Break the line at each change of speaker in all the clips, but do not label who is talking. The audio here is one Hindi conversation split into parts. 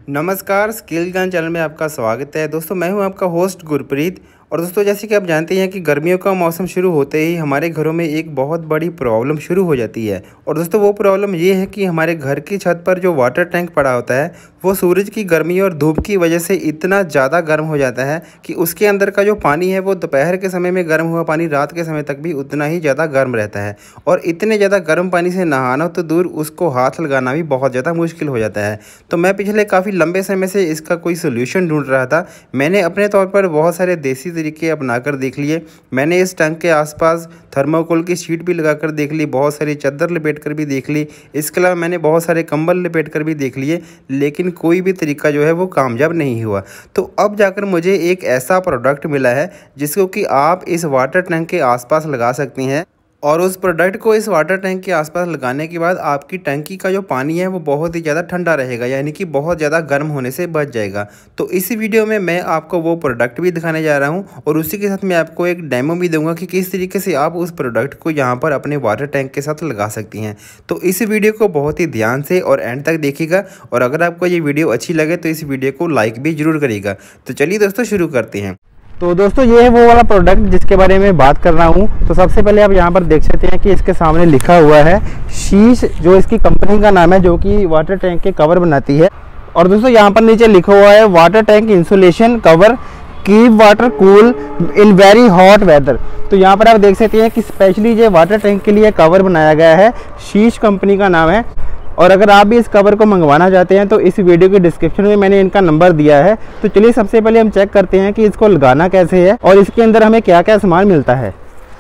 नमस्कार, स्किल ज्ञान चैनल में आपका स्वागत है। दोस्तों मैं हूं आपका होस्ट गुरप्रीत। और दोस्तों जैसे कि आप जानते हैं कि गर्मियों का मौसम शुरू होते ही हमारे घरों में एक बहुत बड़ी प्रॉब्लम शुरू हो जाती है। और दोस्तों वो प्रॉब्लम ये है कि हमारे घर की छत पर जो वाटर टैंक पड़ा होता है वो सूरज की गर्मी और धूप की वजह से इतना ज़्यादा गर्म हो जाता है कि उसके अंदर का जो पानी है वो दोपहर के समय में गर्म हुआ पानी रात के समय तक भी उतना ही ज़्यादा गर्म रहता है। और इतने ज़्यादा गर्म पानी से नहाना तो दूर, उसको हाथ लगाना भी बहुत ज़्यादा मुश्किल हो जाता है। तो मैं पिछले काफ़ी लंबे समय से इसका कोई सोल्यूशन ढूंढ रहा था। मैंने अपने तौर पर बहुत सारे देसी तरीके अपनाकर देख लिए। मैंने इस टैंक के आसपास थर्माकोल की शीट भी लगाकर देख ली, बहुत सारी चादर लपेट कर भी देख ली, इसके अलावा मैंने बहुत सारे कंबल लपेट कर भी देख लिए, लेकिन कोई भी तरीका जो है वो कामयाब नहीं हुआ। तो अब जाकर मुझे एक ऐसा प्रोडक्ट मिला है जिसको कि आप इस वाटर टैंक के आसपास लगा सकती हैं। और उस प्रोडक्ट को इस वाटर टैंक के आसपास लगाने के बाद आपकी टंकी का जो पानी है वो बहुत ही ज़्यादा ठंडा रहेगा, यानी कि बहुत ज़्यादा गर्म होने से बच जाएगा। तो इस वीडियो में मैं आपको वो प्रोडक्ट भी दिखाने जा रहा हूँ और उसी के साथ मैं आपको एक डेमो भी दूंगा कि किस तरीके से आप उस प्रोडक्ट को यहाँ पर अपने वाटर टैंक के साथ लगा सकती हैं। तो इस वीडियो को बहुत ही ध्यान से और एंड तक देखिएगा, और अगर आपको ये वीडियो अच्छी लगे तो इस वीडियो को लाइक भी ज़रूर करिएगा। तो चलिए दोस्तों शुरू करते हैं।
तो दोस्तों ये है वो वाला प्रोडक्ट जिसके बारे में बात कर रहा हूँ। तो सबसे पहले आप यहाँ पर देख सकते हैं कि इसके सामने लिखा हुआ है शीश, जो इसकी कंपनी का नाम है, जो कि वाटर टैंक के कवर बनाती है। और दोस्तों यहाँ पर नीचे लिखा हुआ है water tank insulation cover, keep water cool in very hot weather. तो यहाँ पर आप देख सकते हैं कि स्पेशली ये वाटर टैंक के लिए कवर बनाया गया है, शीश कंपनी का नाम है। और अगर आप भी इस कवर को मंगवाना चाहते हैं तो इस वीडियो के डिस्क्रिप्शन में मैंने इनका नंबर दिया है। तो चलिए सबसे पहले हम चेक करते हैं कि इसको लगाना कैसे है और इसके अंदर हमें क्या क्या सामान मिलता है।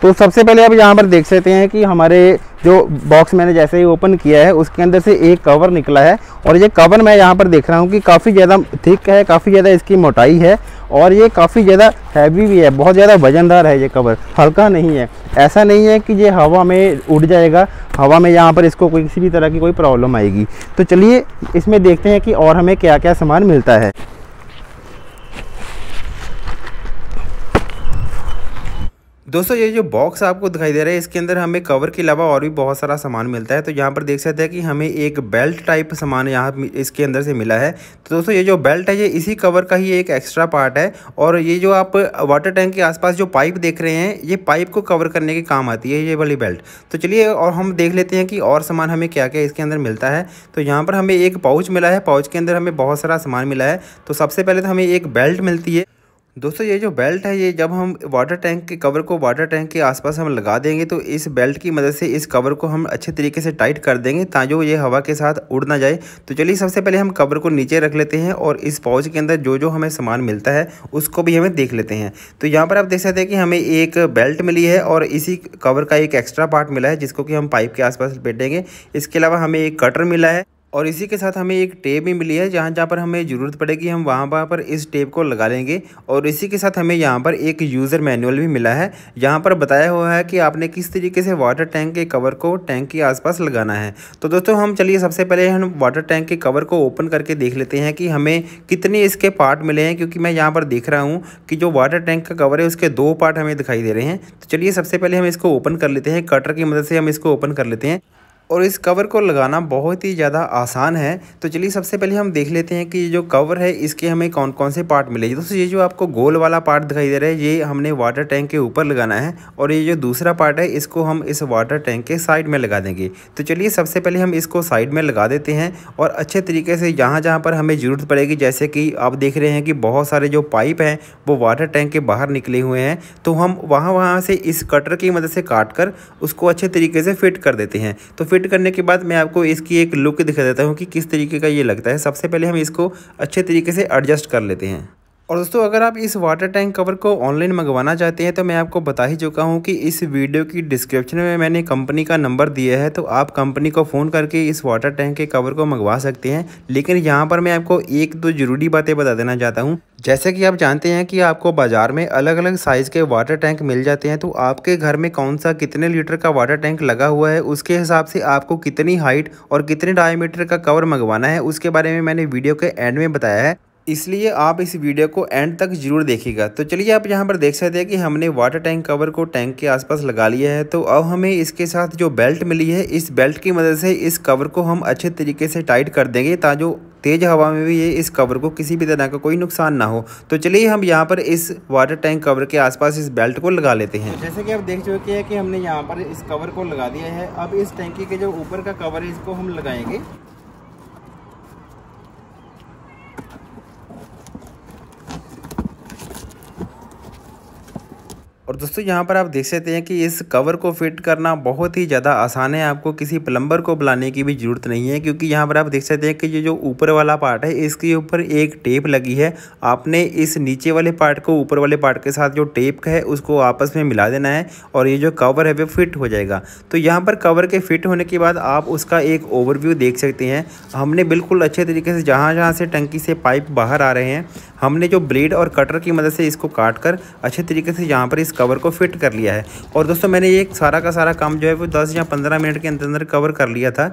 तो सबसे पहले आप यहाँ पर देख सकते हैं कि हमारे जो बॉक्स मैंने जैसे ही ओपन किया है उसके अंदर से एक कवर निकला है। और ये कवर मैं यहाँ पर देख रहा हूँ कि काफ़ी ज़्यादा थिक है, काफ़ी ज़्यादा इसकी मोटाई है और ये काफ़ी ज़्यादा हैवी भी है, बहुत ज़्यादा वजनदार है। ये कवर हल्का नहीं है, ऐसा नहीं है कि ये हवा में उड़ जाएगा, हवा में यहाँ पर इसको कोई किसी भी तरह की कोई प्रॉब्लम आएगी। तो चलिए इसमें देखते हैं कि और हमें क्या क्या सामान मिलता है।
दोस्तों ये जो बॉक्स आपको दिखाई दे रहा है इसके अंदर हमें कवर के अलावा और भी बहुत सारा सामान मिलता है। तो यहाँ पर देख सकते हैं कि हमें एक बेल्ट टाइप सामान यहाँ इसके अंदर से मिला है। तो दोस्तों ये जो बेल्ट है ये इसी कवर का ही एक एक्स्ट्रा पार्ट है। और ये जो आप वाटर टैंक के आसपास जो पाइप देख रहे हैं, ये पाइप को कवर करने के काम आती है ये वाली बेल्ट। तो चलिए और हम देख लेते हैं कि और सामान हमें क्या क्या इसके अंदर मिलता है। तो यहाँ पर हमें एक पाउच मिला है, पाउच के अंदर हमें बहुत सारा सामान मिला है। तो सबसे पहले तो हमें एक बेल्ट मिलती है। दोस्तों ये जो बेल्ट है, ये जब हम वाटर टैंक के कवर को वाटर टैंक के आसपास हम लगा देंगे तो इस बेल्ट की मदद से इस कवर को हम अच्छे तरीके से टाइट कर देंगे ताकि ये हवा के साथ उड़ ना जाए। तो चलिए सबसे पहले हम कवर को नीचे रख लेते हैं और इस पाउच के अंदर जो जो हमें सामान मिलता है उसको भी हमें देख लेते हैं। तो यहाँ पर आप देख सकते हैं कि हमें एक बेल्ट मिली है और इसी कवर का एक एक्स्ट्रा पार्ट मिला है जिसको कि हम पाइप के आसपास लपेटेंगे। इसके अलावा हमें एक कटर मिला है और इसी के साथ हमें एक टेप भी मिली है, जहाँ जहाँ पर हमें ज़रूरत पड़ेगी हम वहाँ पर इस टेप को लगा लेंगे। और इसी के साथ हमें यहाँ पर एक यूज़र मैनुअल भी मिला है, यहाँ पर बताया हुआ है कि आपने किस तरीके से वाटर टैंक के कवर को टैंक के आसपास लगाना है। तो दोस्तों हम चलिए सबसे पहले हम वाटर टैंक के कवर को ओपन करके देख लेते हैं कि हमें कितने इसके पार्ट मिले हैं, क्योंकि मैं यहाँ पर देख रहा हूँ कि जो वाटर टैंक का कवर है उसके 2 पार्ट हमें दिखाई दे रहे हैं। तो चलिए सबसे पहले हम इसको ओपन कर लेते हैं, कटर की मदद से हम इसको ओपन कर लेते हैं। और इस कवर को लगाना बहुत ही ज़्यादा आसान है। तो चलिए सबसे पहले हम देख लेते हैं कि ये जो कवर है इसके हमें कौन कौन से पार्ट मिले। दोस्तों ये जो आपको गोल वाला पार्ट दिखाई दे रहा है ये हमने वाटर टैंक के ऊपर लगाना है, और ये जो दूसरा पार्ट है इसको हम इस वाटर टैंक के साइड में लगा देंगे। तो चलिए सबसे पहले हम इसको साइड में लगा देते हैं और अच्छे तरीके से जहाँ जहाँ पर हमें ज़रूरत पड़ेगी, जैसे कि आप देख रहे हैं कि बहुत सारे जो पाइप हैं वो वाटर टैंक के बाहर निकले हुए हैं, तो हम वहाँ से इस कटर की मदद से काट कर उसको अच्छे तरीके से फिट कर देते हैं। तो फिट करने के बाद मैं आपको इसकी एक लुक दिखा देता हूँ कि किस तरीके का ये लगता है। सबसे पहले हम इसको अच्छे तरीके से एडजस्ट कर लेते हैं। और दोस्तों अगर आप इस वाटर टैंक कवर को ऑनलाइन मंगवाना चाहते हैं तो मैं आपको बता ही चुका हूं कि इस वीडियो की डिस्क्रिप्शन में मैंने कंपनी का नंबर दिया है, तो आप कंपनी को फ़ोन करके इस वाटर टैंक के कवर को मंगवा सकते हैं। लेकिन यहां पर मैं आपको एक दो ज़रूरी बातें बता देना चाहता हूं। जैसे कि आप जानते हैं कि आपको बाज़ार में अलग अलग साइज़ के वाटर टैंक मिल जाते हैं, तो आपके घर में कौन सा कितने लीटर का वाटर टैंक लगा हुआ है उसके हिसाब से आपको कितनी हाइट और कितने डायमीटर का कवर मंगवाना है उसके बारे में मैंने वीडियो के एंड में बताया है, इसलिए आप इस वीडियो को एंड तक जरूर देखिएगा। तो चलिए आप यहाँ पर देख सकते हैं कि हमने वाटर टैंक कवर को टैंक के आसपास लगा लिया है। तो अब हमें इसके साथ जो बेल्ट मिली है, इस बेल्ट की मदद से इस कवर को हम अच्छे तरीके से टाइट कर देंगे ताकि तेज़ हवा में भी ये इस कवर को किसी भी तरह का कोई नुकसान ना हो। तो चलिए हम यहाँ पर इस वाटर टैंक कवर के आसपास इस बेल्ट को लगा लेते हैं। तो जैसे कि आप देख चुके हैं कि हमने यहाँ पर इस कवर को लगा दिया है। अब इस टैंकी के जो ऊपर का कवर है इसको हम लगाएंगे। और दोस्तों यहाँ पर आप देख सकते हैं कि इस कवर को फिट करना बहुत ही ज़्यादा आसान है। आपको किसी प्लम्बर को बुलाने की भी ज़रूरत नहीं है, क्योंकि यहाँ पर आप देख सकते हैं कि ये जो ऊपर वाला पार्ट है इसके ऊपर एक टेप लगी है। आपने इस नीचे वाले पार्ट को ऊपर वाले पार्ट के साथ जो टेप है उसको आपस में मिला देना है और ये जो कवर है वो फिट हो जाएगा। तो यहाँ पर कवर के फिट होने के बाद आप उसका एक ओवरव्यू देख सकते हैं। हमने बिल्कुल अच्छे तरीके से जहाँ से टंकी से पाइप बाहर आ रहे हैं, हमने जो ब्लेड और कटर की मदद से इसको काट कर अच्छे तरीके से यहाँ पर इस कवर को फिट कर लिया है। और दोस्तों मैंने ये सारा का सारा काम जो है वो 10 या 15 मिनट के अंदर कवर कर लिया था।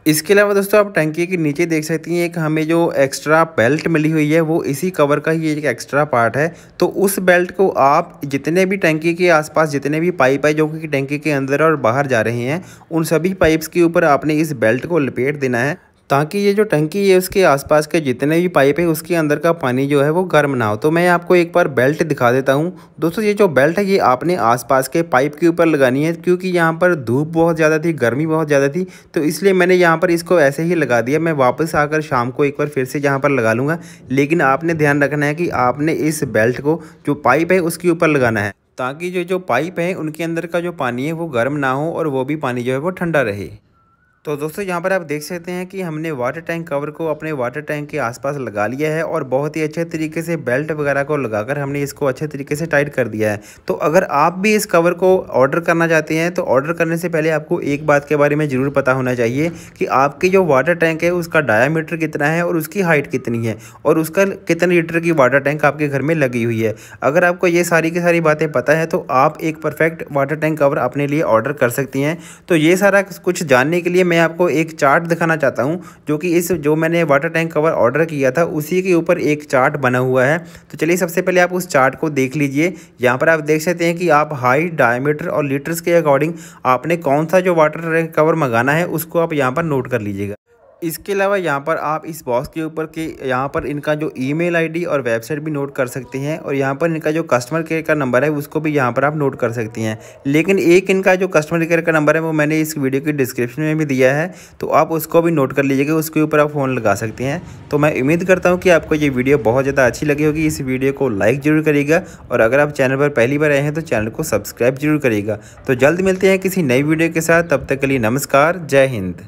इसके अलावा दोस्तों आप टंकी के नीचे देख सकती हैं एक हमें जो एक्स्ट्रा बेल्ट मिली हुई है वो इसी कवर का ही एक एक्स्ट्रा पार्ट है। तो उस बेल्ट को आप जितने भी टंकी के आसपास जितने भी पाइप है जो कि टंकी के अंदर और बाहर जा रहे हैं, उन सभी पाइप्स के ऊपर आपने इस बेल्ट को लपेट देना है, ताकि ये जो टंकी है उसके आसपास के जितने भी पाइप है उसके अंदर का पानी जो है वो गर्म ना हो। तो मैं आपको एक बार बेल्ट दिखा देता हूँ। दोस्तों ये जो बेल्ट है ये आपने आसपास के पाइप के ऊपर लगानी है, क्योंकि यहाँ पर धूप बहुत ज़्यादा थी, गर्मी बहुत ज़्यादा थी, तो इसलिए मैंने यहाँ पर इसको ऐसे ही लगा दिया। मैं वापस आकर शाम को एक बार फिर से यहाँ पर लगा लूँगा, लेकिन आपने ध्यान रखना है कि आपने इस बेल्ट को जो पाइप है उसके ऊपर लगाना है, ताकि जो पाइप है उनके अंदर का जो पानी है वो गर्म ना हो और वो भी पानी जो है वो ठंडा रहे। तो दोस्तों यहाँ पर आप देख सकते हैं कि हमने वाटर टैंक कवर को अपने वाटर टैंक के आसपास लगा लिया है और बहुत ही अच्छे तरीके से बेल्ट वगैरह को लगाकर हमने इसको अच्छे तरीके से टाइट कर दिया है। तो अगर आप भी इस कवर को ऑर्डर करना चाहते हैं तो ऑर्डर करने से पहले आपको एक बात के बारे में ज़रूर पता होना चाहिए कि आपकी जो वाटर टैंक है उसका डायामीटर कितना है और उसकी हाइट कितनी है और उसका कितने लीटर की वाटर टैंक आपके घर में लगी हुई है। अगर आपको ये सारी की सारी बातें पता है तो आप एक परफेक्ट वाटर टैंक कवर अपने लिए ऑर्डर कर सकती हैं। तो ये सारा कुछ जानने के लिए मैं आपको एक चार्ट दिखाना चाहता हूं, जो कि इस जो मैंने वाटर टैंक कवर ऑर्डर किया था उसी के ऊपर एक चार्ट बना हुआ है। तो चलिए सबसे पहले आप उस चार्ट को देख लीजिए। यहाँ पर आप देख सकते हैं कि आप हाइट, डायमीटर और लीटर्स के अकॉर्डिंग आपने कौन सा जो वाटर टैंक कवर मंगाना है उसको आप यहाँ पर नोट कर लीजिएगा। इसके अलावा यहाँ पर आप इस बॉक्स के ऊपर के यहाँ पर इनका जो ईमेल आईडी और वेबसाइट भी नोट कर सकते हैं और यहाँ पर इनका जो कस्टमर केयर का नंबर है उसको भी यहाँ पर आप नोट कर सकती हैं। लेकिन एक इनका जो कस्टमर केयर का नंबर है वो मैंने इस वीडियो की डिस्क्रिप्शन में भी दिया है, तो आप उसको भी नोट कर लीजिएगा, उसके ऊपर आप फ़ोन लगा सकते हैं। तो मैं उम्मीद करता हूँ कि आपको ये वीडियो बहुत ज़्यादा अच्छी लगी होगी। इस वीडियो को लाइक ज़रूर करिएगा और अगर आप चैनल पर पहली बार आए हैं तो चैनल को सब्सक्राइब जरूर करिएगा। तो जल्द मिलते हैं किसी नई वीडियो के साथ, तब तक के लिए नमस्कार, जय हिंद।